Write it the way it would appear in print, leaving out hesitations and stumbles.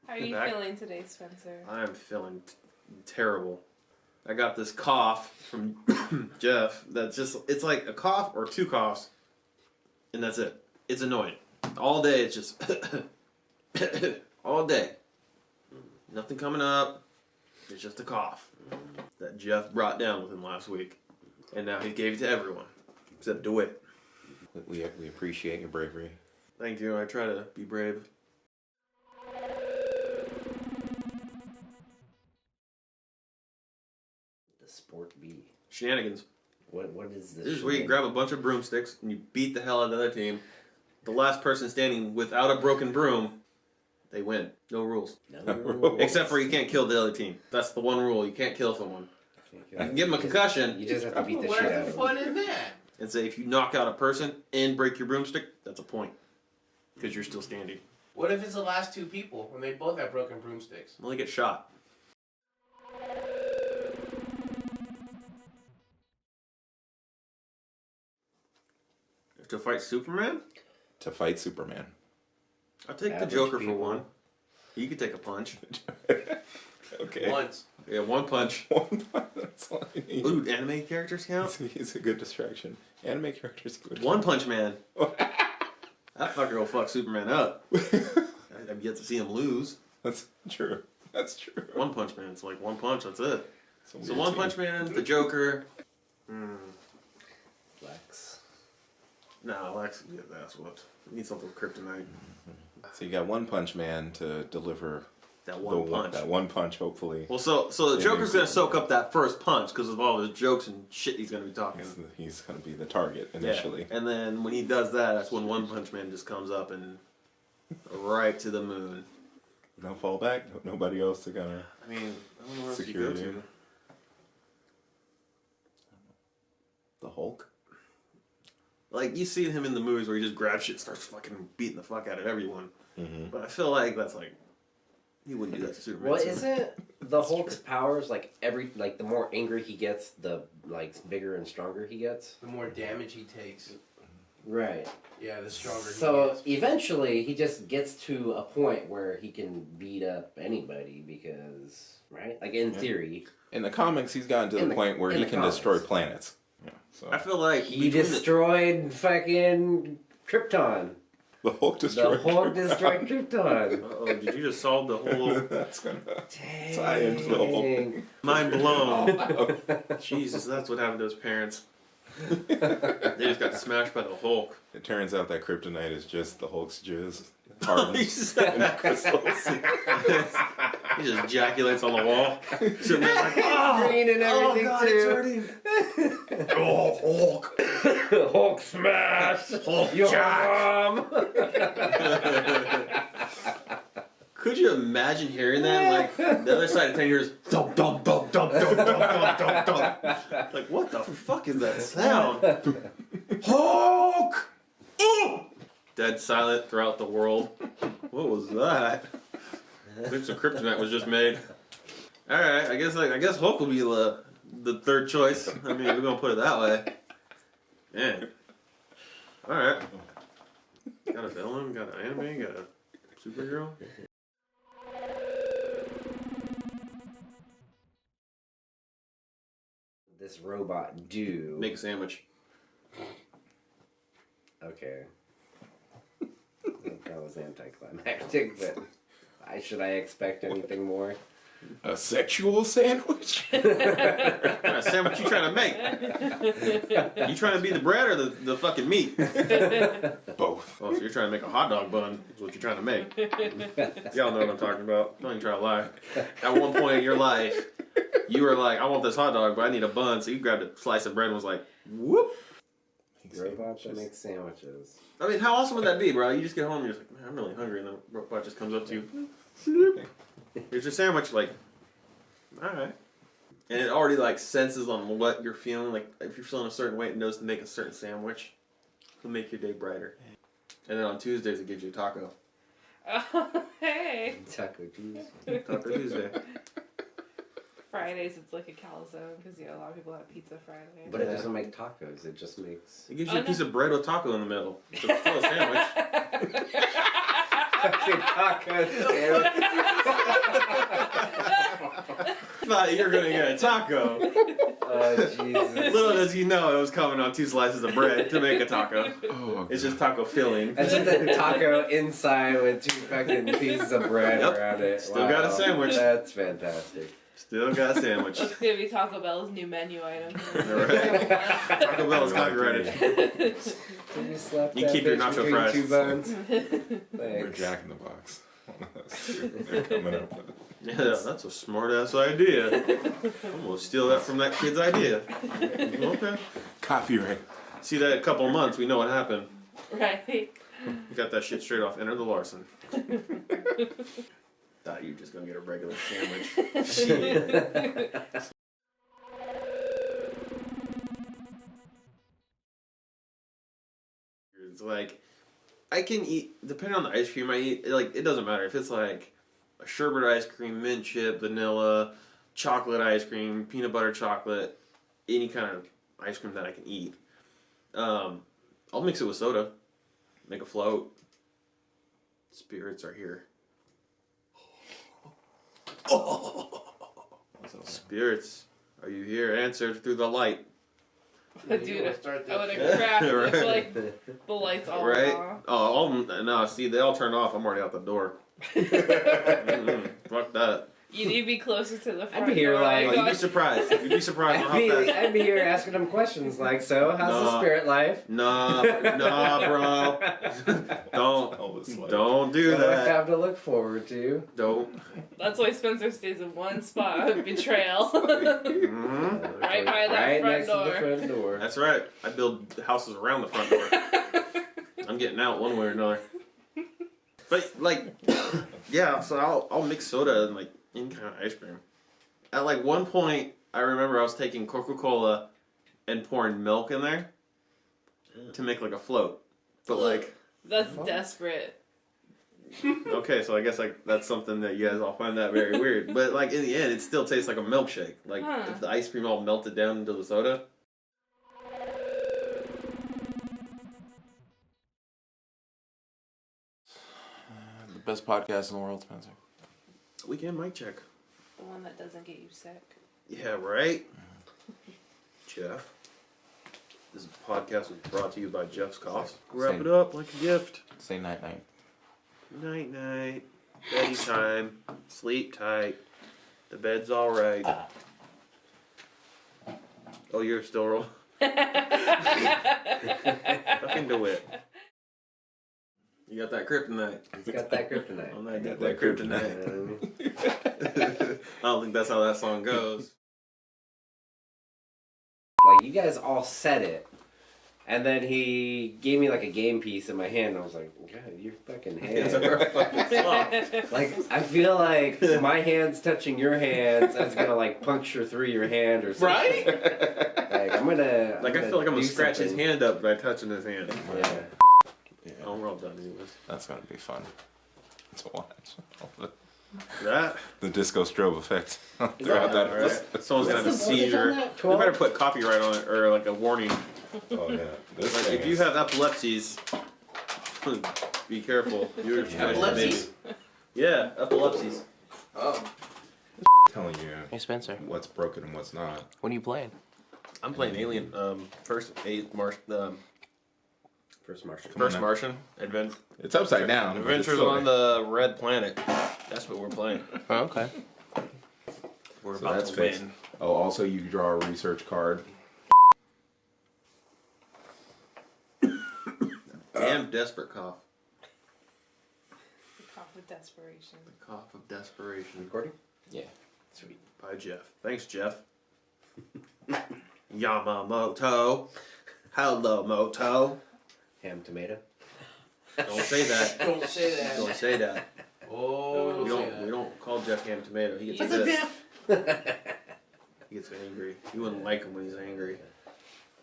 How are you feeling today, Spencer? I am feeling terrible. I got this cough from Jeff that's just, it's like a cough or two coughs, and that's it. It's annoying. All day it's just, all day. Nothing coming up. It's just a cough that Jeff brought down with him last week. And now he gave it to everyone, except DeWitt. We appreciate your bravery. Thank you. I try to be brave. The sport bee. Shenanigans. What is this? This is where you grab a bunch of broomsticks and you beat the hell out of the other team. The last person standing without a broken broom, they win. No rules. No rules. Except for you can't kill the other team. That's the one rule. You can't kill someone. You can give them a concussion. You just have to beat the shit out of them. Where's the fun in that? And say if you knock out a person and break your broomstick, that's a point. Because you're still standing. What if it's the last two people when they both have broken broomsticks? Well, they get shot. To fight Superman? To fight Superman. I'll take Average the Joker people. for one. You could take a punch. Okay. Once. Yeah, one punch. One punch. That's all I need. Ooh, anime characters count? He's a good distraction. Anime characters good. One Punch Man. That fucker will fuck Superman up. I've yet to see him lose. That's true. That's true. One Punch Man. It's like one punch, that's it. It's a So weird One team. Punch Man, the Joker. Lex. Nah, Lex, yeah, that's what. We need something with kryptonite. So you got One Punch Man to deliver That one punch. That one punch, hopefully. Well, so the Yeah, Joker's gonna he's- soak up that first punch because of all his jokes and shit he's gonna be talking. He's going to be the target initially. Yeah. And then when he does that, that's when One Punch Man just comes up and right to the moon. No fallback. Nobody else to kind of. I mean, I don't know where else you go Security. to. The Hulk. Like, you see him in the movies where he just grabs shit and starts fucking beating the fuck out of everyone. Mm-hmm. But I feel like that's like, he wouldn't do that to Superman. Well, isn't the Hulk's powers like the more angry he gets, the bigger and stronger he gets? The more damage he takes, Right. yeah, the stronger he So gets. eventually he just gets to a point where he can beat up anybody because, right? Like in theory. In the comics, he's gotten to In the the- point where in he the can comics. destroy planets. Yeah, so I feel like He between destroyed fucking Krypton. the Hulk The destroyed. Hulk destroyed Krypton. Uh-oh, did you just solve the whole... That's gonna tie into the Hulk. Dang. Mind blown. Jesus, that's what happened to his parents. They just got smashed by the Hulk. It turns out that kryptonite is just the Hulk's jizz. Hardened He's into crystals. He just ejaculates on the wall. Superman's like, oh, Green and everything God, too. it's hurting. Oh, Hulk. Hulk smash! Hulk Your Jack. mom! Could you imagine hearing that? Like, the other side of 10 years, dum dum dum dum dum dum dum dum dum. Like, what the fuck is that sound? Hulk! Ooh! Dead silent throughout the world. What was that? I think some kryptonite was just made. Alright, I guess Hulk will be the third choice. I mean, we're gonna put it that way. Yeah. Alright. Got a villain, got an anime, got a superhero. This robot do. Make a sandwich. Okay. That was anticlimactic, but should I expect anything more? A sexual sandwich? What kind of sandwich you trying to make? You trying to be the bread or the fucking meat? Both. Oh, so you're trying to make a hot dog bun is what you're trying to make. Y'all know what I'm talking about. Don't even try to lie. At one point in your life, you were like, I want this hot dog, but I need a bun. So you grabbed a slice of bread and was like, whoop. Robot that makes sandwiches. I mean, how awesome would that be, bro? You just get home and you're just like, man, I'm really hungry. And the robot just comes up to you. Here's your sandwich. Like, alright. And it already like senses on what you're feeling. Like, if you're feeling a certain way, it knows to make a certain sandwich. It'll make your day brighter. And then on Tuesdays, it gives you a taco. Oh, hey. Taco Tuesday. Taco Tuesday. Fridays, it's like a calzone because a lot of people have pizza Friday. But it doesn't make tacos. It just makes. It gives you a piece of bread with taco in the middle. It's still a sandwich. fucking taco sandwich. Thought you were gonna get a taco. Oh, Jesus. Little does he know it was coming on 2 slices of bread to make a taco. Oh, It's just taco filling. That's just a taco inside with 2 fucking pieces of bread Yep. around it. Still got a sandwich. That's fantastic. Still got a sandwich. That's gonna be Taco Bell's new menu item. Alright. Taco Bell is copyrighted. Can you slap You that keep your bitch nacho between fries. 2 bones? We're Thanks. Jack in the Box. They're coming up with it. Yeah, that's a smart ass idea. I'm gonna steal that from that kid's idea. Okay. Copyright. See that in a couple of months, we know what happened. Right. You got that shit straight off Enter the Larson. Thought you were just gonna get a regular sandwich. Shit. It's like I can eat depending on the ice cream I eat. Like it doesn't matter if it's like a sherbet ice cream, mint chip, vanilla, chocolate ice cream, peanut butter chocolate, any kind of ice cream that I can eat. I'll mix it with soda, make a float. Spirits are here. Spirits, are you here? Answer through the light. Dude, Start I would that have cracked if Right. like the lights all Right? off. Oh, no, see, they all turned off. I'm already out the door. Fuck that. You need to be closer to the front be here door. like- Oh, you'd be surprised. You'd be surprised how fast. I'd be here asking them questions like, so, how's the Nah. spirit life? Nah, bro. All this Don't do What do I that. have to look forward to? Don't. That's why Spencer stays in one spot. Betrayal. Mhm. Right by that right front next door. to the front door. That's right. I build houses around the front door. I'm getting out one way or another. But like, yeah. So I'll mix soda and like any kind of ice cream. At like one point, I remember I was taking Coca-Cola and pouring milk in there to make like a float. But like, That's desperate. okay, so I guess like that's something that you guys all find that very weird. But like in the end, it still tastes like a milkshake. Like Huh. if the ice cream all melted down into the soda. The best podcast in the world, Spencer. Weekend mic check. The one that doesn't get you sick. Yeah, right? Jeff. This podcast was brought to you by Jeff's Coughs. Wrap it up like a gift. Say night night. Night night. Beddy time. Sleep tight. The bed's alright. Oh, you're still rolling? Fucking do it. You got that kryptonite. He's got that kryptonite. On that, Got that that kryptonite. I don't think that's how that song goes. Like, you guys all said it. And then he gave me like a game piece in my hand, and I was like, God, your fucking It's a hand. fucking song. Like, I feel like my hands touching your hands is gonna like puncture through your hand or something. Right? Like, I'm gonna. Like, I feel like I'm gonna do scratch his something. hand up by touching his hand. Yeah. Yeah, Oh, we're all done anyways. that's gonna be fun to watch. That? The disco strobe effect Yeah, throughout that. right. Someone's gonna have a What's the voltage seizure. on that? We 12? better put copyright on it or like a warning. Oh yeah. This Like thing if you is- have epilepsies, be careful. You're Epilepsies? Yeah, epilepsies. Oh. telling you Hey, Spencer. what's broken and what's not. What are you playing? I'm playing Alien. First First Martian. First on. Martian Advent. It's upside down. but it's Adventures still on there. the Red Planet. That's what we're playing. Oh, okay. We're So about that's to fixed. win. Oh, also you draw a research card. Damn desperate cough. The cough of desperation. The cough of desperation. Recording? Yeah. Sweet. By Jeff. Thanks, Jeff. Yamamoto. Hello, Moto. Ham tomato. Don't say that. Don't say that. Don't say that. Oh, We don't say that. don't call Jeff Ham Tomato. He gets What's up, pissed. He gets angry. You wouldn't like him when he's angry.